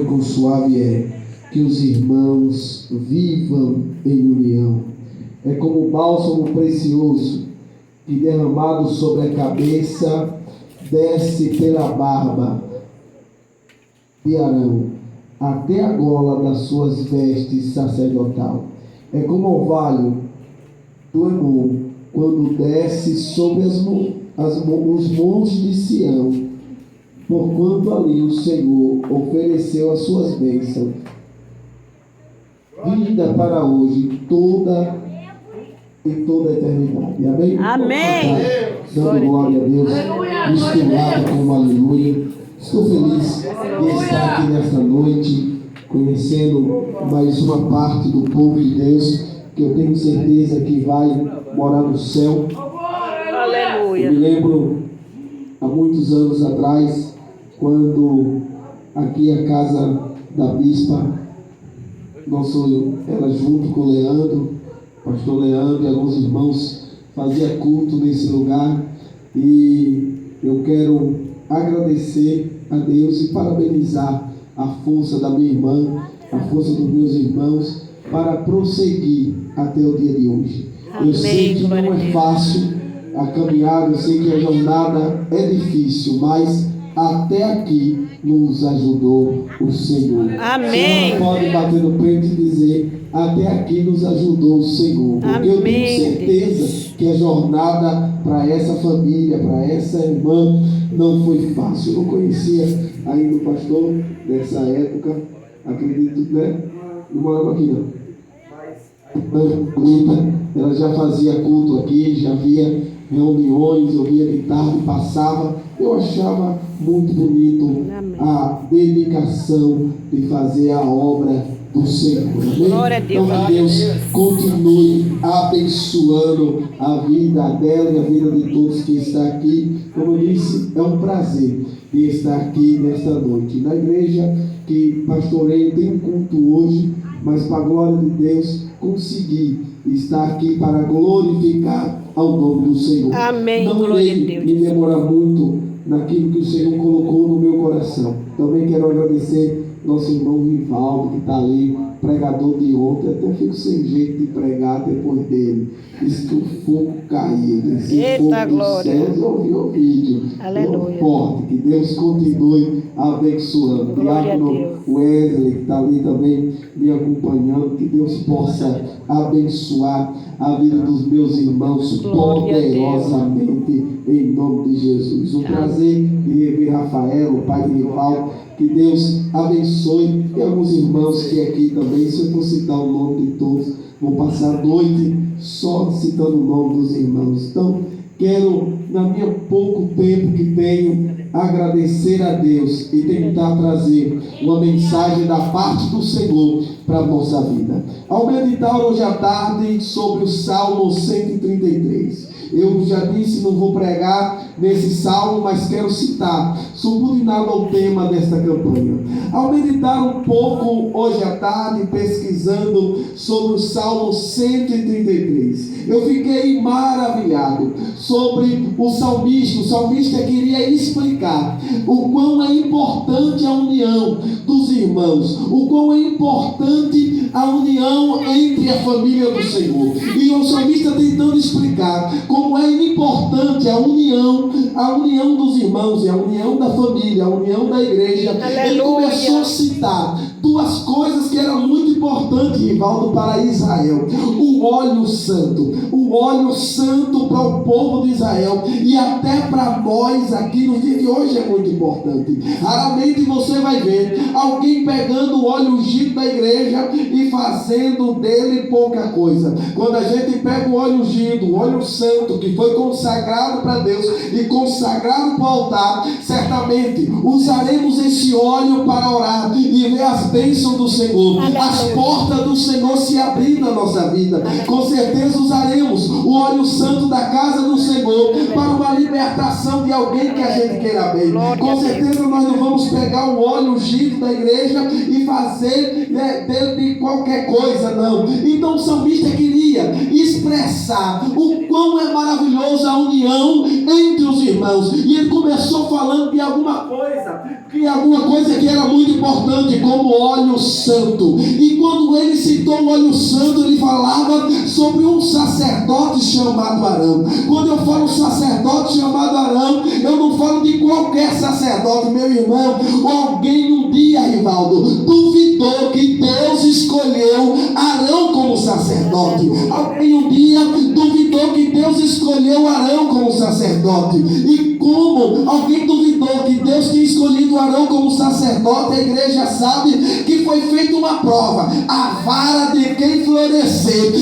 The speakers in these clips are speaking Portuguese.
com suave é que os irmãos vivam em união. É como bálsamo precioso que, derramado sobre a cabeça, desce pela barba de Arão até a gola das suas vestes sacerdotal. É como o orvalho do Hermon quando desce sobre os montes de Sião, porquanto ali o Senhor ofereceu as suas bênçãos, vida para hoje, toda e toda a eternidade. Amém? Amém. Dando glória a Deus, misturado com uma aleluia. Estou feliz de estar aqui nesta noite, conhecendo mais uma parte do povo de Deus, que eu tenho certeza que vai morar no céu. Aleluia. Eu me lembro, há muitos anos atrás, quando aqui a casa da bispa, era junto com o Leandro, pastor Leandro e alguns irmãos, fazia culto nesse lugar, e eu quero agradecer a Deus e parabenizar a força da minha irmã, a força dos meus irmãos, para prosseguir até o dia de hoje. Amém. Eu sei que não é fácil a caminhada, eu sei que a jornada é difícil, mas até aqui nos ajudou o Senhor. Amém. Você pode bater no peito e dizer: até aqui nos ajudou o Senhor. Porque Amém. eu tenho certeza que a jornada para essa família, para essa irmã, não foi fácil. Eu não conhecia ainda o pastor nessa época, acredito, né? Não morava aqui não. Ela já fazia culto aqui, já via reuniões, eu via de tarde, passava. Eu achava muito bonito a dedicação de fazer a obra do Senhor. Amém? Glória a Deus. Então que Deus continue abençoando a vida dela e a vida de todos que estão aqui. Como eu disse, é um prazer de estar aqui nesta noite. Na igreja que pastoreio, tem um culto hoje, mas para a glória de Deus, consegui estar aqui para glorificar ao nome do Senhor. Amém. Não Glória a irei Deus. me demorar muito naquilo que o Senhor colocou no meu coração. Também quero agradecer nosso irmão Rivaldo, que está ali, pregador de ontem. Até fico sem jeito de pregar depois dele. Disse que o fogo caía. Esse fogo dos céus, eu ouvi o vídeo. Aleluia. Forte. Que Deus continue abençoando. Diácono Wesley, que está ali também me acompanhando. Que Deus possa abençoar a vida dos meus irmãos poderosamente, em nome de Jesus. Um prazer de rever Rafael, o pai de Rivaldo. Que Deus abençoe. E alguns irmãos que aqui também, se eu for citar o nome de todos, vou passar a noite só citando o nome dos irmãos. Então, quero, na minha pouco tempo que tenho, agradecer a Deus e tentar trazer uma mensagem da parte do Senhor para a nossa vida. Ao meditar hoje à tarde sobre o Salmo 133, eu já disse, não vou pregar nesse salmo, mas quero citar, subordinado ao tema desta campanha. Ao meditar um pouco hoje à tarde, pesquisando sobre o Salmo 133, eu fiquei maravilhado sobre o salmista. O salmista queria explicar o quão é importante a união dos irmãos, o quão é importante a união entre a família do Senhor. E o salmista tentando explicar como é importante a união dos irmãos, e a união da família, a união da igreja. Aleluia. Ele começou a citar duas coisas que eram muito importantes, Rivaldo, para Israel: o óleo santo para o povo de Israel, e até para nós aqui nos dias de hoje é muito importante. Raramente você vai ver alguém pegando o óleo ungido da igreja e fazendo dele pouca coisa. Quando a gente pega o óleo ungido, o óleo santo, que foi consagrado para Deus e consagrado para o altar, certamente usaremos esse óleo para orar e ver as bênçãos do Senhor, as portas do Senhor se abrindo na nossa vida. Com certeza usaremos o óleo santo da casa do Senhor para uma libertação de alguém que a gente queira bem. Com certeza nós não vamos pegar o óleo ungido da igreja e fazer dele de qualquer coisa, não. Então o salmista queria expressar o Como é maravilhosa a união entre os irmãos. E ele começou falando de alguma coisa que era muito importante, como óleo santo. E quando ele citou o óleo santo, ele falava sobre um sacerdote chamado Arão. Quando eu falo sacerdote chamado Arão, eu não falo de qualquer sacerdote, meu irmão. Alguém um dia, Rivaldo, duvidou que Deus escolheu Arão como sacerdote. Alguém um dia duvidou que Deus escolheu Arão como sacerdote. E como alguém duvidou que Deus tinha escolhido Arão como sacerdote, a igreja sabe que foi feita uma prova. A vara de quem florescer,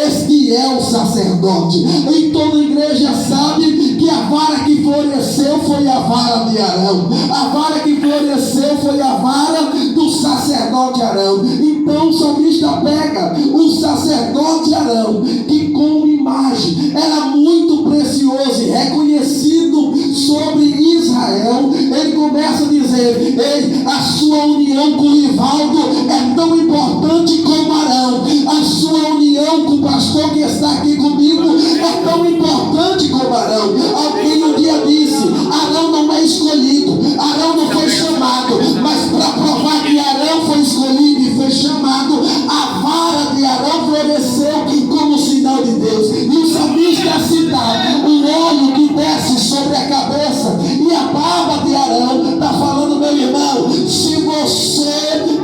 este é o sacerdote. E toda a igreja sabe que a vara que floresceu foi a vara de Arão. A vara que floresceu foi a vara do sacerdote Arão. Então o salmista pega o sacerdote Arão, que como imagem era muito precioso e reconhecido sobre Israel. Ele começa a dizer: ei, a sua união com o Rivaldo é tão importante como Arão. A sua união com o pastor que está aqui comigo é tão importante como Arão. Alguém um dia disse: Arão não é escolhido, Arão não foi chamado, mas para provar que Arão foi escolhido e foi chamado, a vara de Arão floresceu como sinal de Deus. E o salmista cita o óleo que desce sobre a cabeça e a barba de Arão. Está falando, meu irmão, se você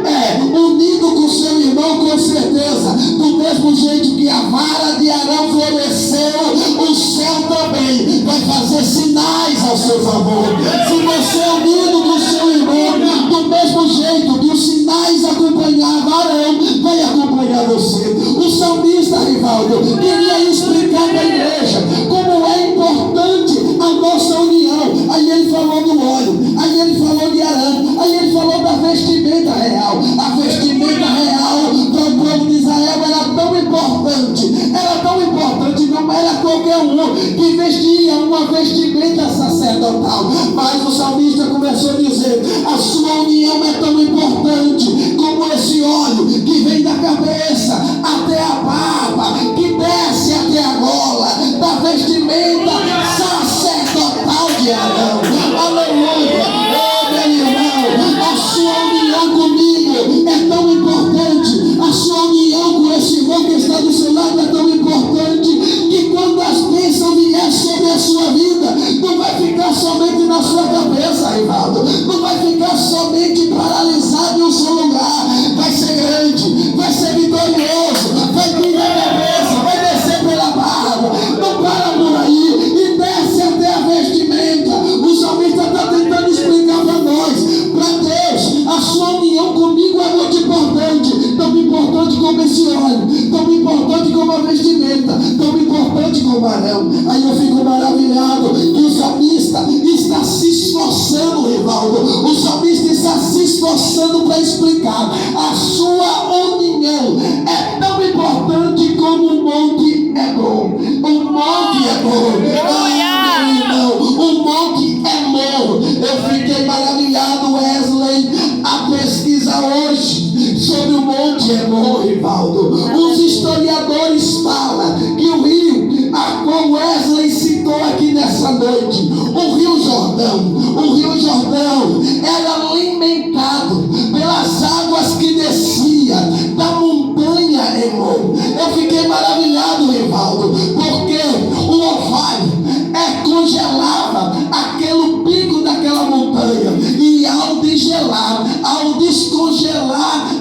é unido com seu irmão, com certeza, do mesmo jeito que a vara de Arão floresceu, o céu também vai fazer sinais ao seu favor. Se você é unido com seu irmão, do mesmo jeito que os sinais acompanhavam Arão, vai acompanhar você. O salmista, Rivaldo, queria explicar para a igreja como é importante a nossa união. Aí ele falou do óleo, aí ele falou de Arão, aí ele falou da vestimenta real. A vestimenta real para o povo de Israel era tão importante, não era qualquer um que vestia uma vestimenta sacerdotal. Mas o salmista começou a dizer: a sua união é tão importante como esse óleo que vem da cabeça até a barba, que desce até a gola, da vestimenta sacerdotal de Arão. Aleluia! Oh, meu irmão, a sua união comigo é tão importante, a sua união com esse irmão que está do seu lado é tão importante, que quando as bênçãos vierem sobre a sua vida, não vai ficar somente na sua cabeça, Rivaldo, não vai ficar somente paralisado em um só lugar. Vai ser grande, vai ser vitorioso, vai vir na cabeça, vai descer pela barba, não para por aí e desce até a vestimenta. O salmista está tentando explicar para nós, para Deus, a sua união comigo é muito importante, tão importante como esse óleo, tão importante como a vestimenta, tão importante como Arão. Aí eu fico maravilhado que o salmista está se esforçando, Rivaldo, o salmista está se esforçando para explicar: a sua união é tão importante como o monte Hebron. O monte Hebron, o monte é morro. Eu fiquei maravilhado, Wesley, a pesquisa hoje sobre o monte Hebron, Rivaldo. Os historiadores falam que o rio a qual Wesley citou aqui nessa noite, o Rio Jordão era alimentado pelas águas que descia da montanha Hermon. Eu fiquei maravilhado, Rivaldo, porque o orvalho congelava aquele pico daquela montanha, e ao descongelar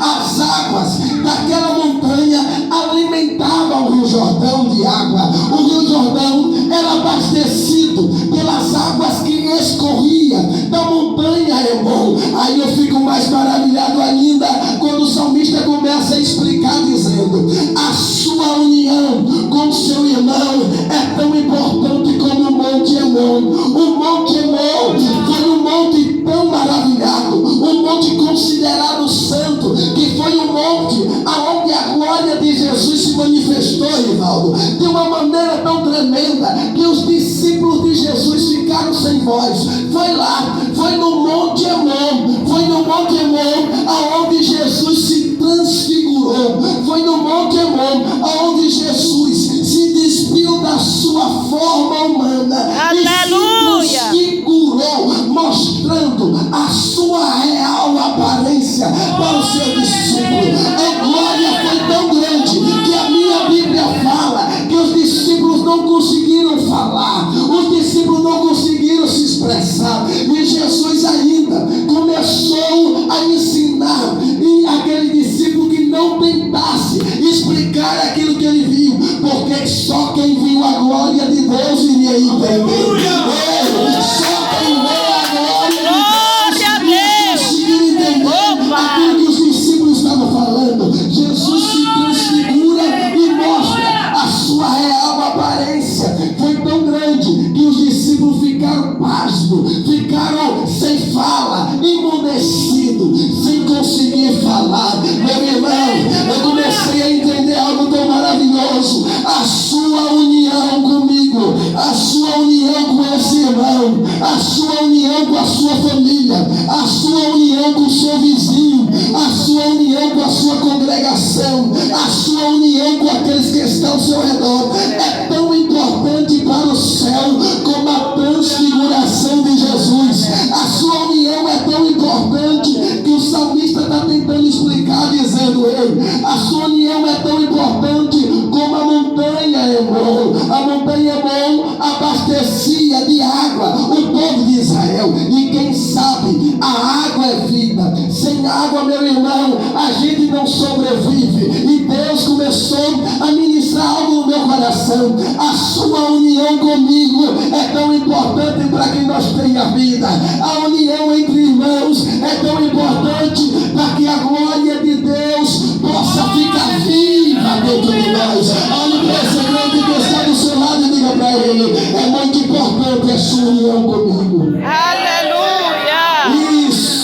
as águas daquela montanha, alimentava o Rio Jordão de água. O Rio Jordão era abastecido pelas águas que escorria da montanha Hermon. Aí eu fico mais maravilhado ainda quando o salmista começa a explicar dizendo: a sua união com seu irmão é tão importante como o monte Hermon. O monte Hermon foi um monte tão maravilhado, um monte considerado santo, que foi um monte aonde a glória de Jesus se manifestou, Rivaldo, de uma maneira tão tremenda que os discípulos de Jesus ficaram sem voz. Foi lá, foi no monte Hermon, aonde Jesus se transfigurou. Foi no monte Hermon aonde Jesus se despiu da sua forma humana Aleluia. e se transfigurou, mostrando a sua real aparência para o seu discípulo. A glória foi tão grande que a minha Bíblia fala que os discípulos não conseguiram falar, os discípulos não conseguiram se expressar, e Jesus ainda começou a ensinar e aquele discípulo que não tentasse explicar aquilo que ele viu, porque só quem viu a glória de Deus iria entender. Só quem vê a glória de Deus conseguiria entender aquilo que os discípulos estavam falando. Jesus se transfigura e mostra a sua real aparência. Foi tão grande que os discípulos ficaram pasmos, ficaram sem fala, emudecidos, sem conseguir falar. Meu irmão, eu comecei a entender algo tão maravilhoso. A sua união comigo, a sua união com esse irmão, a sua união com a sua família, a sua união com o seu vizinho, a sua união com a sua congregação, a sua união com aqueles que estão ao seu redor é tão importante para o céu como a transfiguração de Jesus. A sua união é tão importante que o salmista está tentando explicar, dizendo: ei, a sua união é tão importante como a montanha Hermon. A montanha Hermon abastecia de água o povo de Israel, e quem sabe a água é vida. Sem água, meu irmão, a gente não sobrevive. E Deus começou a ministrar algo no meu coração. A sua união comigo é tão importante para que nós tenha vida. A união entre irmãos é tão importante para que a glória de Deus possa ficar viva dentro de nós. Olhe para esse grande que está do seu lado e diga para ele: é muito importante a sua união comigo. Aleluia. Isso.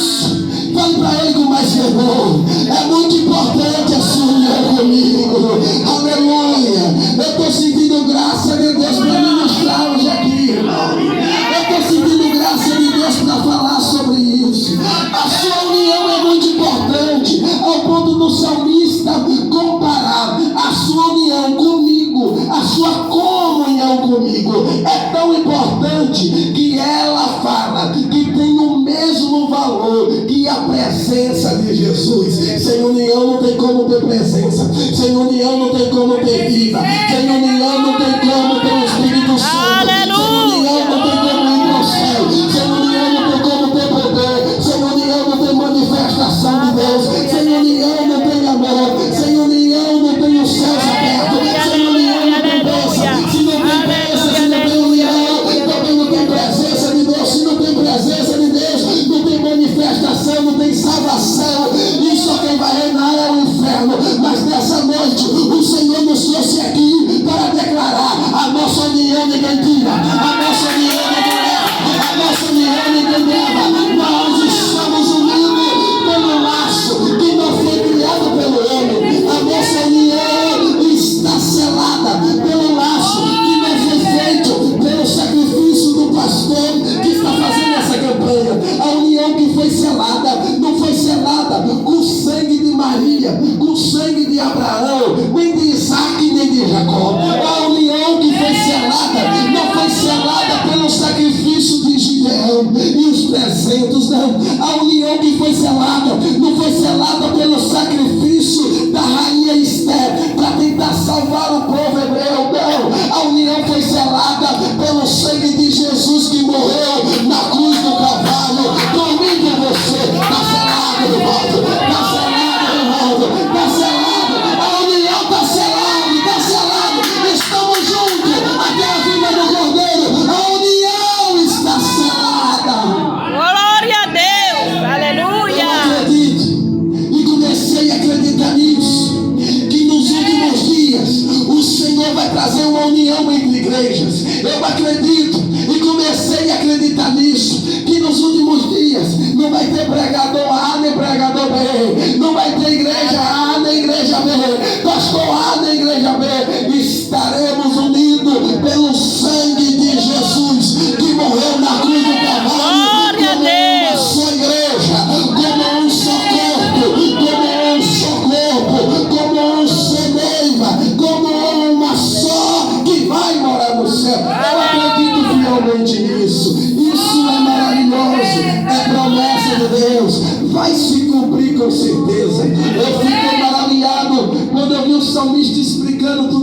Fale para ele com mais fervor. É muito importante a sua união comigo. Aleluia. Eu estou sentindo graça de Deus para ministrar hoje aqui, irmão. Eu estou sentindo graça de Deus para falar sobre isso. A sua união é muito importante, ao ponto do salmista comparar a sua união comigo, a sua comunhão comigo. É tão importante que ela fala que tem o mesmo valor que a presença de Jesus. Sem união não tem como ter presença, sem união não tem como ter vida, sem união não tem como ter o Espírito Santo, sem união não tem como ir para o céu, sem união não tem como ter poder, sem união não tem manifestação de Deus, sem união não tem amor, sem união não tem os céus abertos, sem união não tem bênção. Se não tem bênção, se não tem união, também não tem presença de Deus. Se não tem presença de Deus, não tem manifestação, não tem salvação, e só quem vai reinar é o inferno. Mas nessa noite o Senhor nos trouxe aqui para declarar: a nossa união ninguém tira, a nossa união ninguém leva, a nossa união ninguém leva. Nós estamos unidos pelo laço que não foi criado pelo homem. A nossa união está selada pelo laço que não foi feito pelo sacrifício do pastor que está fazendo essa campanha. A união que foi selada não foi selada com o sangue de Maria, com o sangue de Abraão, nem de Isaac, nem de Jacó. A união que foi selada não foi selada pelo sacrifício de Gideão e os 300, não. A união que foi selada não foi selada pelo sacrifício da rainha Esther para tentar salvar o povo hebreu, não. A união foi selada pelo sangue de Jesus que morreu na cruz do Calvário. Comigo você está selado, irmão. Está selado, irmão. Está selado. A união está selada, está selada.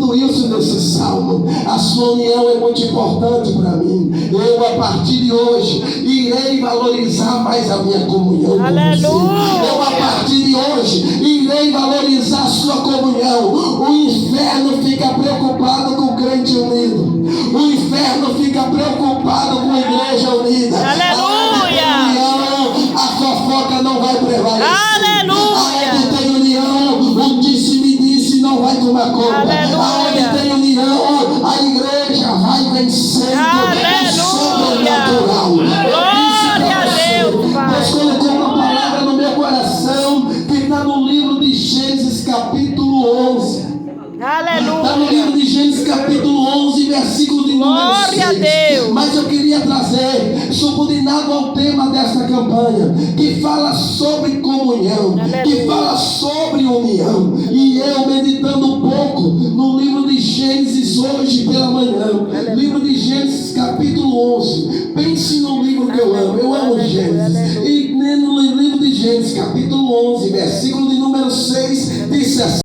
tudo isso nesse salmo. A sua união é muito importante para mim. Eu, a partir de hoje, irei valorizar mais a minha comunhão com você. Eu, a partir de hoje, irei valorizar a sua comunhão. O inferno fica preocupado com o crente unido. O inferno fica preocupado com a igreja unida. A fofoca não vai prevalecer. Aonde tem união, o disse-me-disse não vai tomar conta. Aonde tem união, a igreja vai vencendo o sobrenatural. Glória a Deus, Pai. Deus colocou uma palavra no meu coração que está no livro de Gênesis capítulo 11. Está no livro de Gênesis capítulo 11, versículo de número 6. Glória a Deus. Mas eu queria trazer, subordinado ao tema desta campanha, que fala sobre comunhão, que fala sobre união. E eu meditando um pouco no livro de Gênesis hoje pela manhã, livro de Gênesis capítulo 11. Pense no livro que eu amo Gênesis. E no livro de Gênesis capítulo 11, versículo de número 6, diz assim: